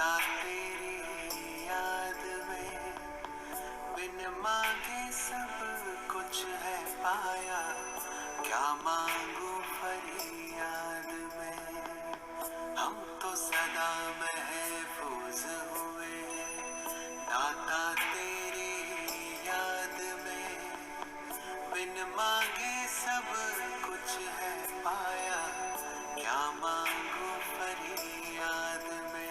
तेरी याद में बिन मांगे सब कुछ है पाया, क्या मांगू फरियाद में। हम तो सदा महफूज हुए दाता तेरी याद में, बिन मांगे सब कुछ है पाया, क्या मांगू फरियाद में।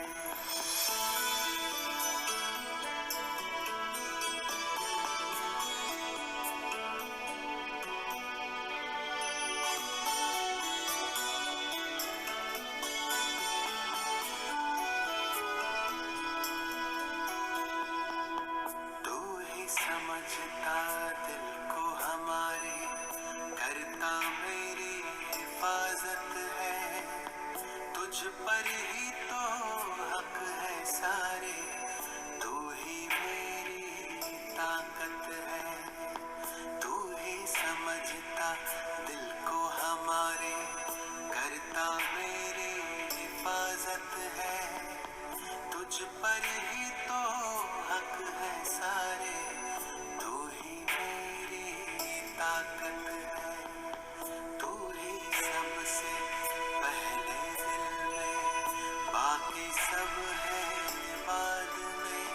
तू ही समझता दिल को हमारे, करता मेरी हिफाजत है, तुझ पर ही तो हक है सारे, तू ही मेरी ताकत है। तू ही समझता दिल को हमारे, करता मेरी हिफाजत है, तुझ पर ही तो हक है सारे, तू ही मेरी ताकत है। तू ही सबसे पहले दिल में, बाकी सब है बाद में।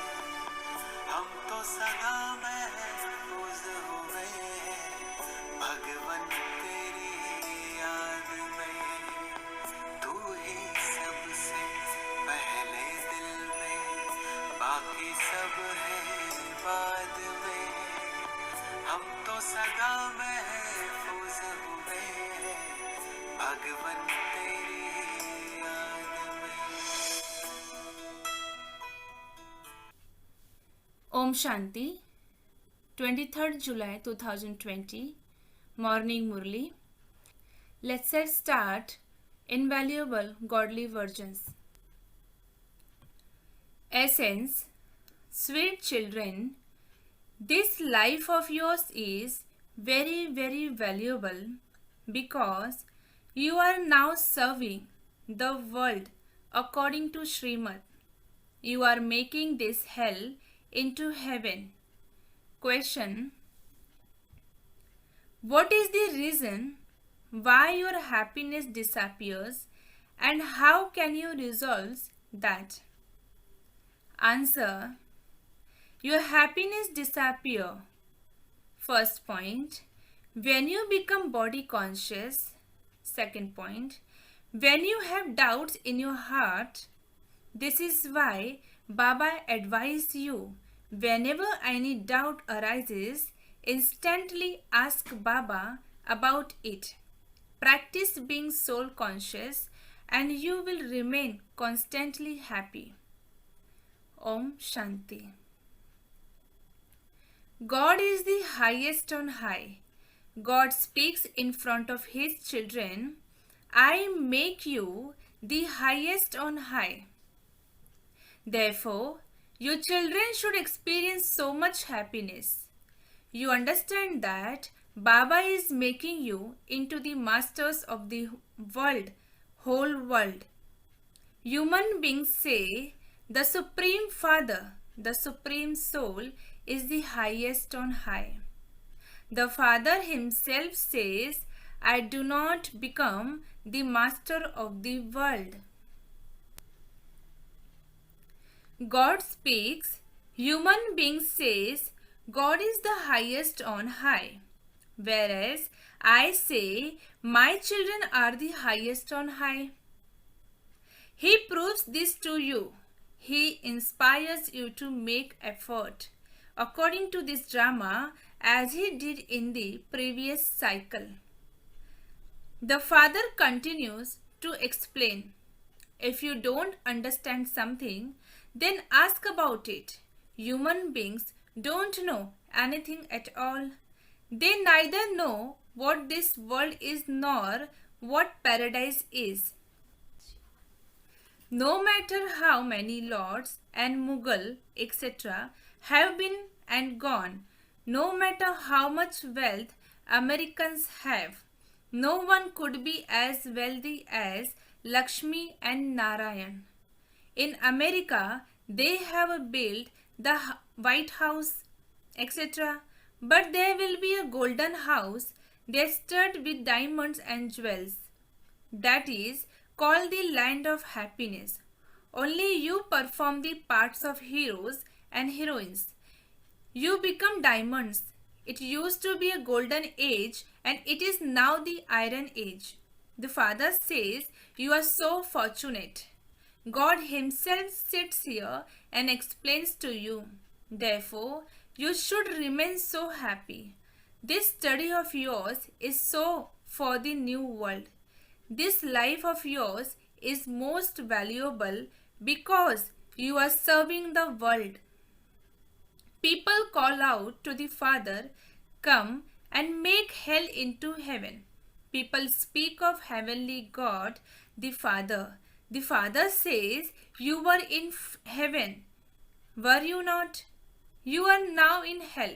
हम तो सदा महफूज हुए भगवन तेरी याद में। तू ही सबसे पहले दिल में, बाकी सब है बाद में। हम तो सदा महफूज हुए भगवन तेरी याद में। Om Shanti, 23rd July 2020, Morning Murli. Let's start Invaluable Godly Virgins. Essence, sweet children, this life of yours is very, very valuable because you are now serving the world according to Srimad. You are making this hell into heaven. Question: what is the reason why your happiness disappears and how can you resolve that? Answer: your happiness disappear. First point, when you become body conscious. Second point, when you have doubts in your heart. This is why Baba advised you, whenever any doubt arises, instantly ask Baba about it. Practice being soul conscious and you will remain constantly happy. Om Shanti. God is the highest on high. God speaks in front of his children. I make you the highest on high. Therefore, your children should experience so much happiness. You understand that Baba is making you into the masters of the world, whole world. Human beings say the Supreme Father, the Supreme Soul, is the highest on high. The Father himself says, I do not become the master of the world. God speaks, human being says, God is the highest on high. Whereas I say, my children are the highest on high. He proves this to you. He inspires you to make effort according to this drama as he did in the previous cycle. The Father continues to explain. If you don't understand something, then ask about it. Human beings don't know anything at all. They neither know what this world is nor what paradise is. No matter how many lords and Mughal, etc., have been and gone, no matter how much wealth Americans have, no one could be as wealthy as Lakshmi and Narayan. In America, they have built the White House, etc. But there will be a golden house, they stud with diamonds and jewels. That is called the land of happiness. Only you perform the parts of heroes and heroines. You become diamonds. It used to be a golden age and it is now the iron age. The Father says, you are so fortunate. God Himself sits here and explains to you. Therefore, you should remain so happy. This study of yours is so for the new world. This life of yours is most valuable because you are serving the world. People call out to the Father, come and make hell into heaven. People speak of heavenly God, the Father. The Father says, you were in heaven. Were you not? You are now in hell.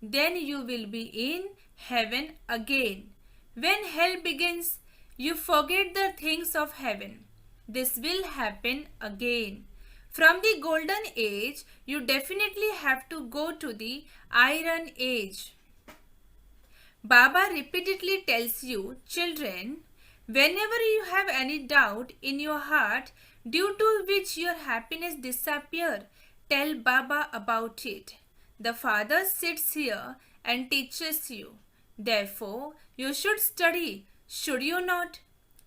Then you will be in heaven again. When hell begins, you forget the things of heaven. This will happen again. From the golden age, you definitely have to go to the iron age. Baba repeatedly tells you, children, whenever you have any doubt in your heart due to which your happiness disappear, tell Baba about it. The Father sits here and teaches you. Therefore, you should study, should you not?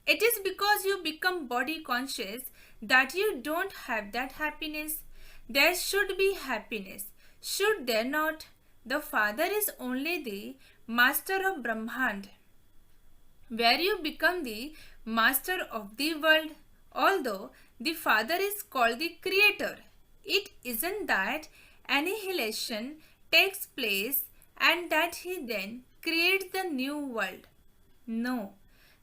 It is because you become body conscious that you don't have that happiness. There should be happiness. Should there not? The Father is only the master of Brahmand, where you become the master of the world. Although the Father is called the Creator, it isn't that annihilation takes place and that He then creates the new world. No.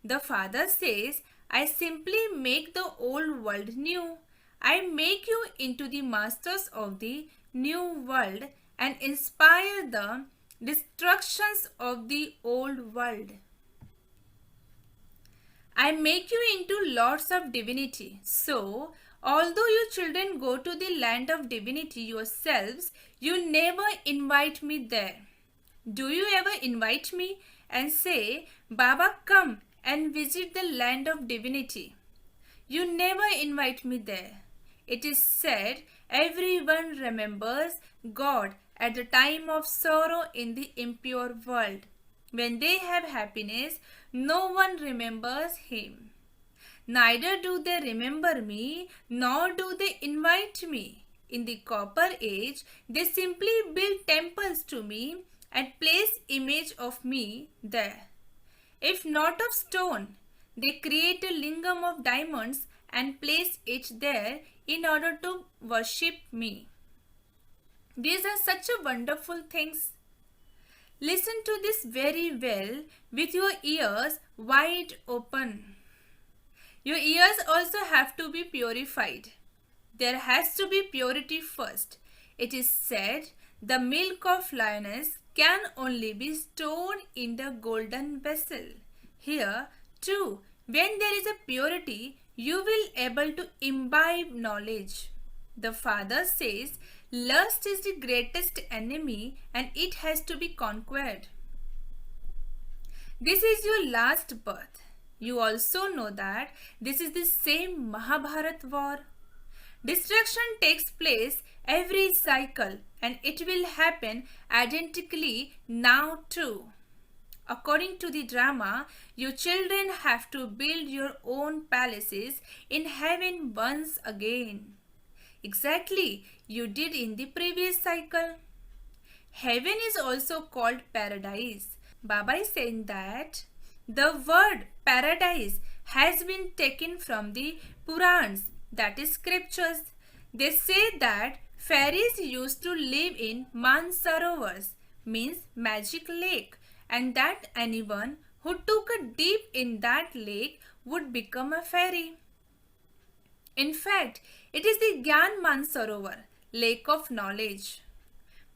The Father says, I simply make the old world new. I make you into the masters of the new world and inspire the destructions of the old world. I make you into lords of divinity. So, although you children go to the land of divinity yourselves, you never invite me there. Do you ever invite me and say, Baba, come and visit the land of divinity? You never invite me there. It is said everyone remembers God at the time of sorrow in the impure world. When they have happiness, no one remembers Him. Neither do they remember me, nor do they invite me. In the copper age, they simply build temples to me and place image of me there. If not of stone, they create a lingam of diamonds and place it there in order to worship me. These are such a wonderful things. Listen to this very well with your ears wide open. Your ears also have to be purified. There has to be purity first. It is said the milk of lioness can only be stored in the golden vessel. Here too, when there is a purity, you will able to imbibe knowledge. The Father says, lust is the greatest enemy and it has to be conquered. This is your last birth. You also know that this is the same Mahabharat war. Destruction takes place every cycle and it will happen identically now too. According to the drama, you children have to build your own palaces in heaven once again. Exactly, you did in the previous cycle. Heaven is also called paradise. Baba is saying that the word paradise has been taken from the Purans, that is scriptures. They say that fairies used to live in Mansarovars, means magic lake, and that anyone who took a dip in that lake would become a fairy. In fact, it is the Gyan Mansarovar, lake of knowledge.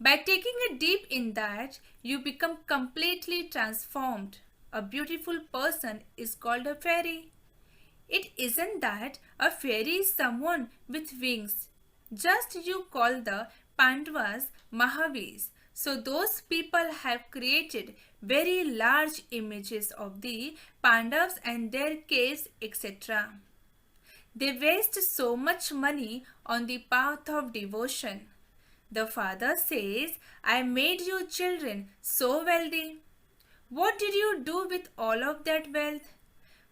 By taking a dip in that, you become completely transformed. A beautiful person is called a fairy. It isn't that a fairy is someone with wings. Just you call the Pandavas Mahavis. So those people have created very large images of the Pandavas and their caves, etc. They waste so much money on the path of devotion. The father says, I made you children so wealthy. What did you do with all of that wealth?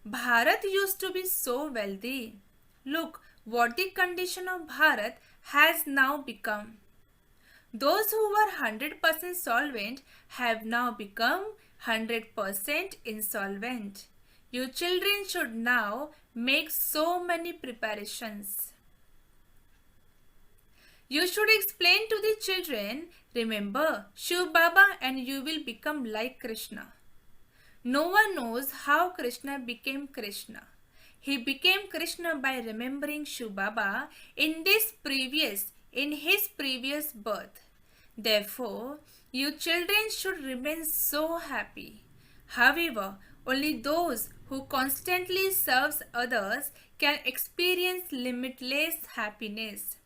Bharat used to be so wealthy. Look what the condition of Bharat has now become. Those who were 100% solvent have now become 100% insolvent. You children should now make so many preparations. You should explain to the children, remember Shiv Baba and you will become like Krishna. No one knows how Krishna became Krishna. He became Krishna by remembering Shiv Baba in his previous birth. Therefore, you children should remain so happy. However, only those who constantly serves others can experience limitless happiness.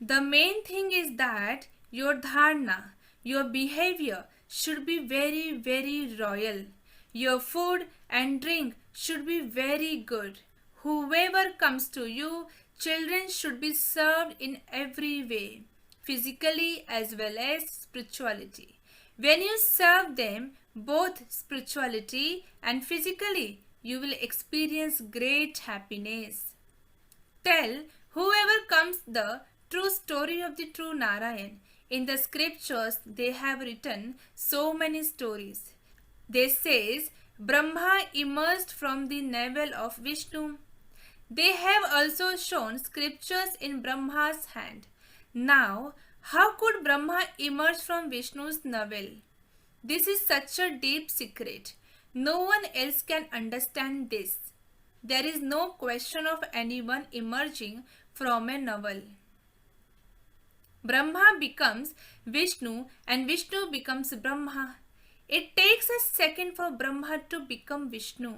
The main thing is that your dharna, your behavior should be very, very royal. Your food and drink should be very good. Whoever comes to you, children should be served in every way, physically as well as spirituality. When you serve them, both spirituality and physically, you will experience great happiness. Tell whoever comes the true story of the true Narayan. In the scriptures they have written so many stories. They says Brahma emerged from the navel of Vishnu. They have also shown scriptures in Brahma's hand. Now, how could Brahma emerge from Vishnu's navel? This is such a deep secret. No one else can understand this. There is no question of anyone emerging from a navel. Brahma becomes Vishnu and Vishnu becomes Brahma. It takes a second for Brahma to become Vishnu.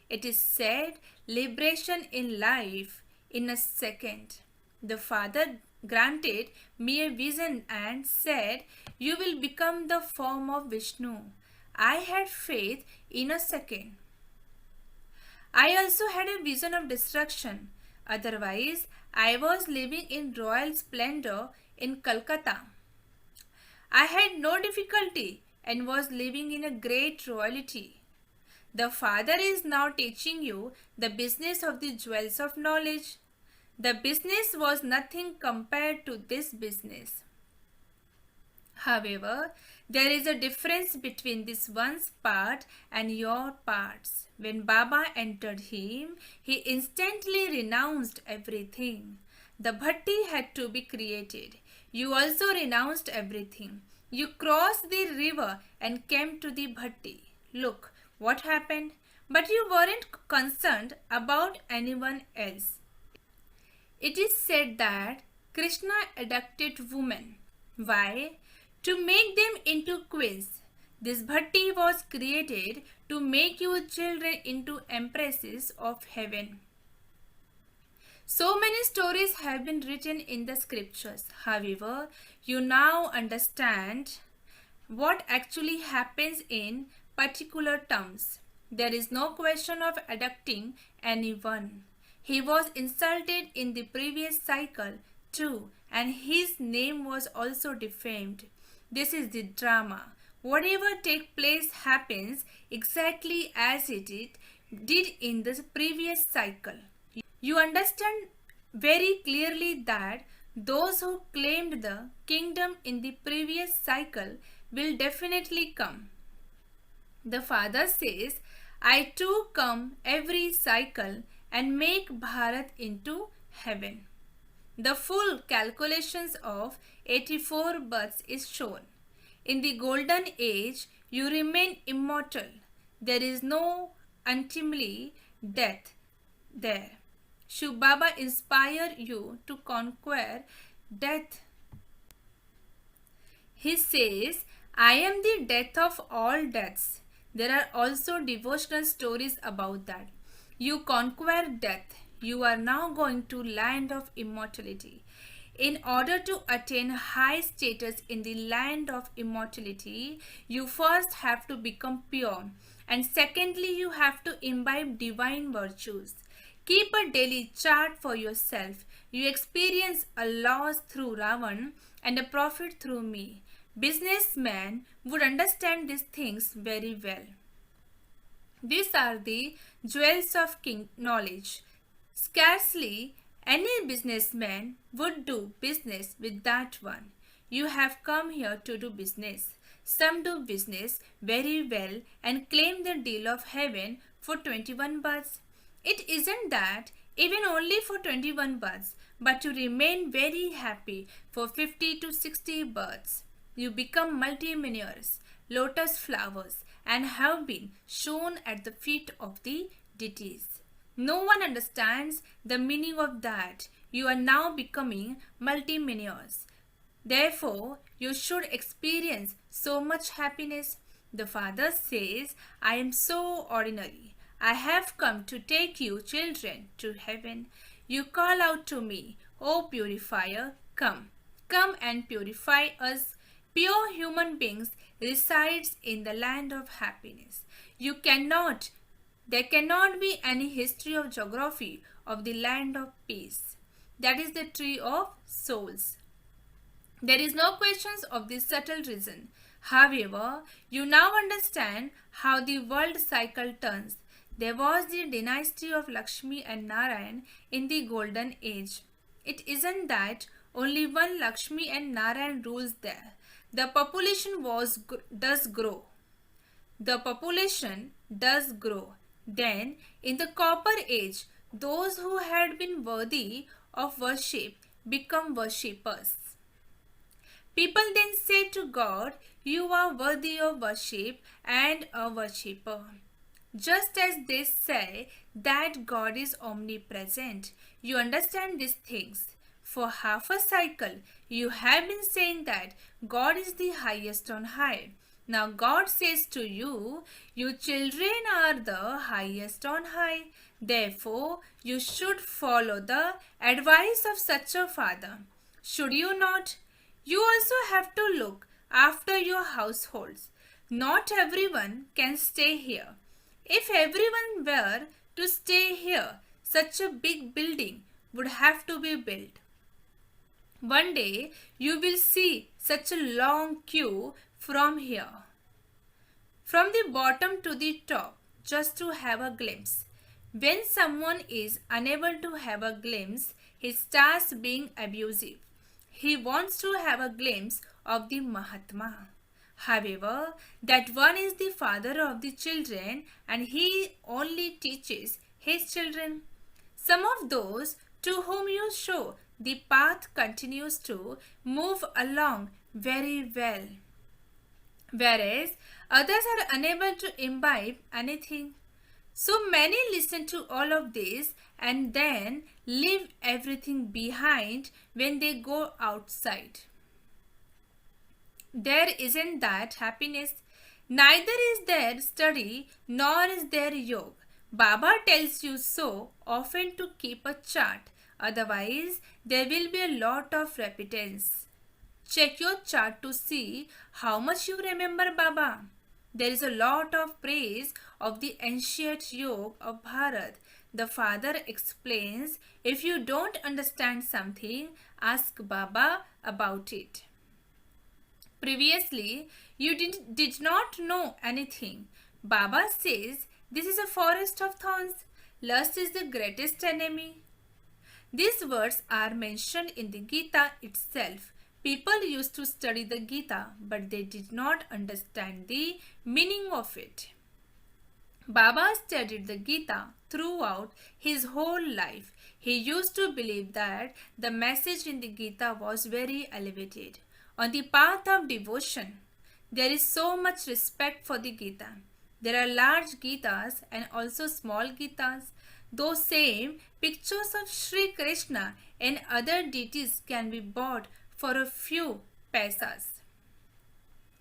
It is said liberation in life in a second. The Father granted me a vision and said, you will become the form of Vishnu. I had faith in a second. I also had a vision of destruction. Otherwise, I was living in royal splendor in Calcutta. I had no difficulty and was living in a great royalty. The Father is now teaching you the business of the jewels of knowledge. The business was nothing compared to this business. However, there is a difference between this one's part and your parts. When Baba entered him, he instantly renounced everything. The bhatti had to be created. You also renounced everything. You crossed the river and came to the bhatti. Look what happened. But you weren't concerned about anyone else. It is said that Krishna abducted women. Why? To make them into queens. This bhatti was created to make you children into empresses of heaven. So many stories have been written in the scriptures. However, you now understand what actually happens in particular terms. There is no question of abducting anyone. He was insulted in the previous cycle too, and his name was also defamed. This is the drama. Whatever takes place happens exactly as it did in the previous cycle. You understand very clearly that those who claimed the kingdom in the previous cycle will definitely come. The Father says, I too come every cycle and make Bharat into heaven. The full calculations of 84 births is shown. In the golden age, you remain immortal. There is no ultimately death there. Shiv Baba inspire you to conquer death. He says, I am the death of all deaths. There are also devotional stories about that. You conquer death. You are now going to land of immortality. In order to attain high status in the land of immortality, you first have to become pure, and secondly, you have to imbibe divine virtues. Keep a daily chart for yourself. You experience a loss through Ravan and a profit through me. Businessmen would understand these things very well. These are the jewels of king knowledge. Scarcely any businessman would do business with that one. You have come here to do business. Some do business very well and claim the deal of heaven for 21 bucks. It isn't that, even only for 21 bucks, but you remain very happy for 50 to 60 bucks. You become multimillionaires, lotus flowers, and have been shown at the feet of the deities. No one understands the meaning of that. You are now becoming multimillionaires. Therefore, you should experience so much happiness. The Father says, I am so ordinary. I have come to take you, children, to heaven. You call out to me, O purifier, come. Come and purify us. Pure human beings resides in the land of happiness. There cannot be any history of geography of the land of peace. That is the tree of souls. There is no questions of this subtle reason. However, you now understand how the world cycle turns. There was the dynasty of Lakshmi and Narayan in the golden age. It isn't that only one Lakshmi and Narayan rules there. The population does grow. The population does grow. Then, in the Copper Age, those who had been worthy of worship become worshippers. People then say to God, You are worthy of worship and a worshipper. Just as they say that God is omnipresent, you understand these things. For half a cycle, you have been saying that God is the highest on high. Now God says to you, You children are the highest on high. Therefore, you should follow the advice of such a father. Should you not? You also have to look after your households. Not everyone can stay here. If everyone were to stay here, such a big building would have to be built. One day you will see such a long queue from here, from the bottom to the top, just to have a glimpse. When someone is unable to have a glimpse, he starts being abusive. He wants to have a glimpse of the Mahatma. However, that one is the father of the children and he only teaches his children. Some of those to whom you show the path continues to move along very well, whereas others are unable to imbibe anything. So many listen to all of this and then leave everything behind when they go outside. There isn't that happiness. Neither is there study nor is there yoga. Baba tells you so often to keep a chart, otherwise there will be a lot of repentance. Check your chart to see how much you remember Baba. There is a lot of praise of the ancient yoga of Bharat. The father explains, if you don't understand something, ask Baba about it. Previously, you did not know anything. Baba says, this is a forest of thorns. Lust is the greatest enemy. These words are mentioned in the Gita itself. People used to study the Gita, but they did not understand the meaning of it. Baba studied the Gita throughout his whole life. He used to believe that the message in the Gita was very elevated. On the path of devotion, there is so much respect for the Gita. There are large Gitas and also small Gitas. Those same pictures of Sri Krishna and other deities can be bought for a few paisas.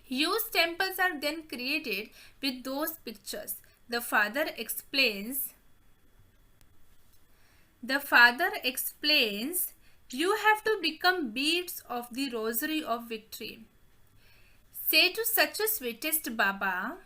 Huge temples are then created with those pictures. The father explains, you have to become beads of the rosary of victory. Say to such a sweetest Baba,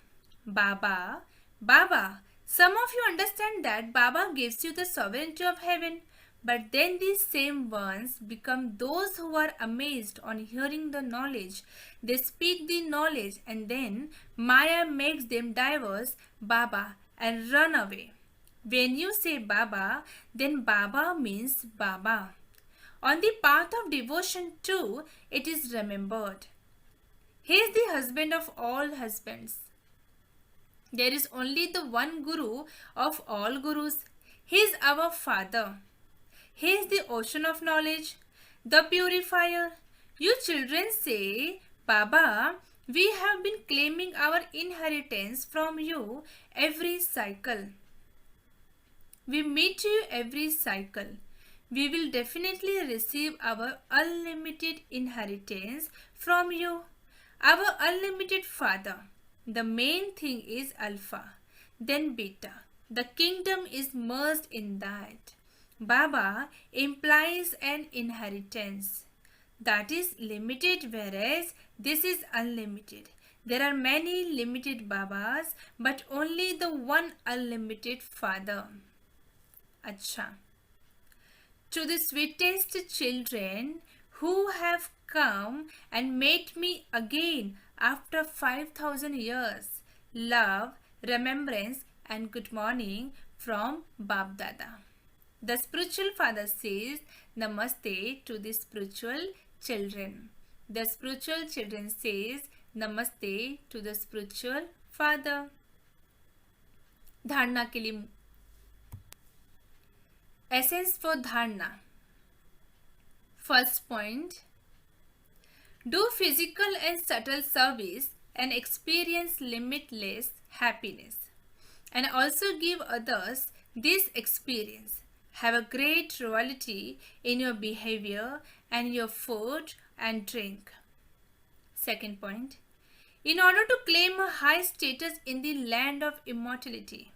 Baba, Baba. Some of you understand that Baba gives you the sovereignty of heaven, but then these same ones become those who are amazed on hearing the knowledge. They speak the knowledge and then Maya makes them diverse, Baba, and run away. When you say Baba, then Baba means Baba. On the path of devotion too, it is remembered. He is the husband of all husbands. There is only the one Guru of all Gurus. He is our Father. He is the ocean of knowledge, the purifier. You children say, Baba, we have been claiming our inheritance from you every cycle. We meet you every cycle. We will definitely receive our unlimited inheritance from you, our unlimited Father. The main thing is Alpha, then Beta. The kingdom is merged in that. Baba implies an inheritance that is limited, whereas this is unlimited. There are many limited Babas, but only the one unlimited Father. Acha. To the sweetest children who have come and met me again after 5,000 years, love, remembrance, and good morning from Bab Dada. The spiritual father says Namaste to the spiritual children. The spiritual children says Namaste to the spiritual father. धारणा के लिए essence for dharana. First point, do physical and subtle service and experience limitless happiness, and also give others this experience. Have a great royalty in your behavior and your food and drink. Second point, in order to claim a high status in the land of immortality,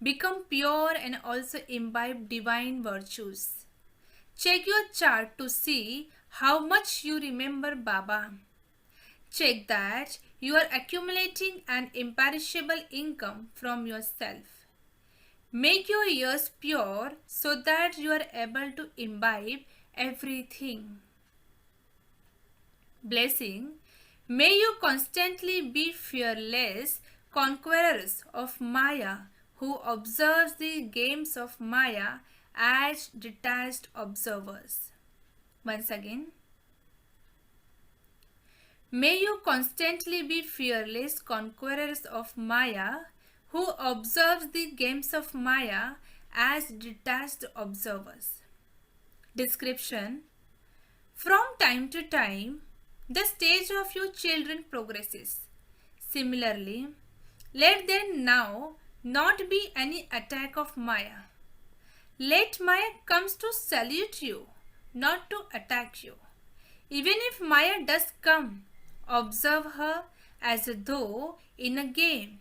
become pure and also imbibe divine virtues. Check your chart to see how much you remember Baba. Check that you are accumulating an imperishable income from yourself. Make your ears pure so that you are able to imbibe everything. Blessing, may you constantly be fearless conquerors of Maya, who observes the games of Maya as detached observers. Once again, may you constantly be fearless conquerors of Maya, who observes the games of Maya as detached observers. Description: from time to time, the stage of your children progresses. Similarly, let there now not be any attack of Maya. Let Maya comes to salute you, not to attack you. Even if Maya does come, observe her as though in a game.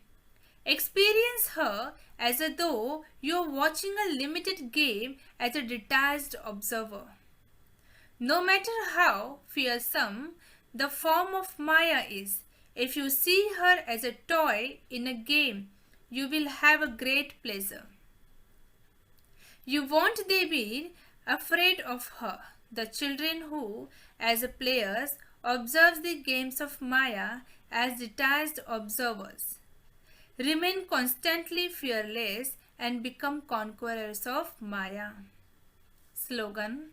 Experience her as though you are watching a limited game as a detached observer. No matter how fearsome the form of Maya is, if you see her as a toy in a game, you will have a great pleasure. You won't be afraid of her. The children who, as players, observe the games of Maya as detached observers, remain constantly fearless and become conquerors of Maya. Slogan: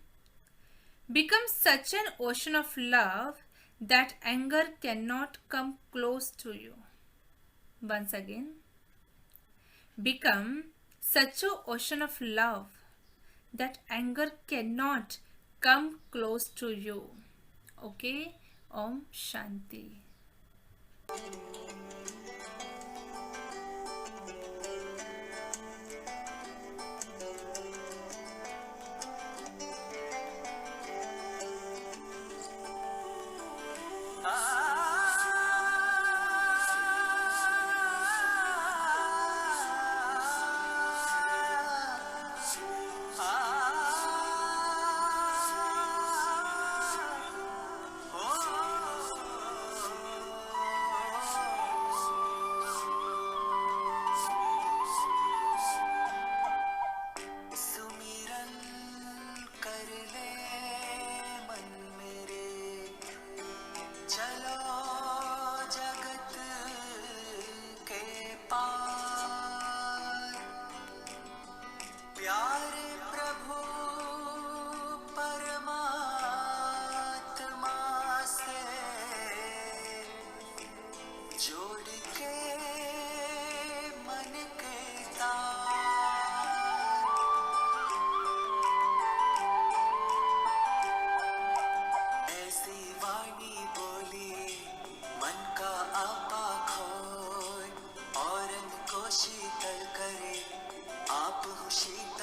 become such an ocean of love that anger cannot come close to you. Once again, become such an ocean of love that anger cannot come close to you. Okay? Om Shanti. Ah बहुशी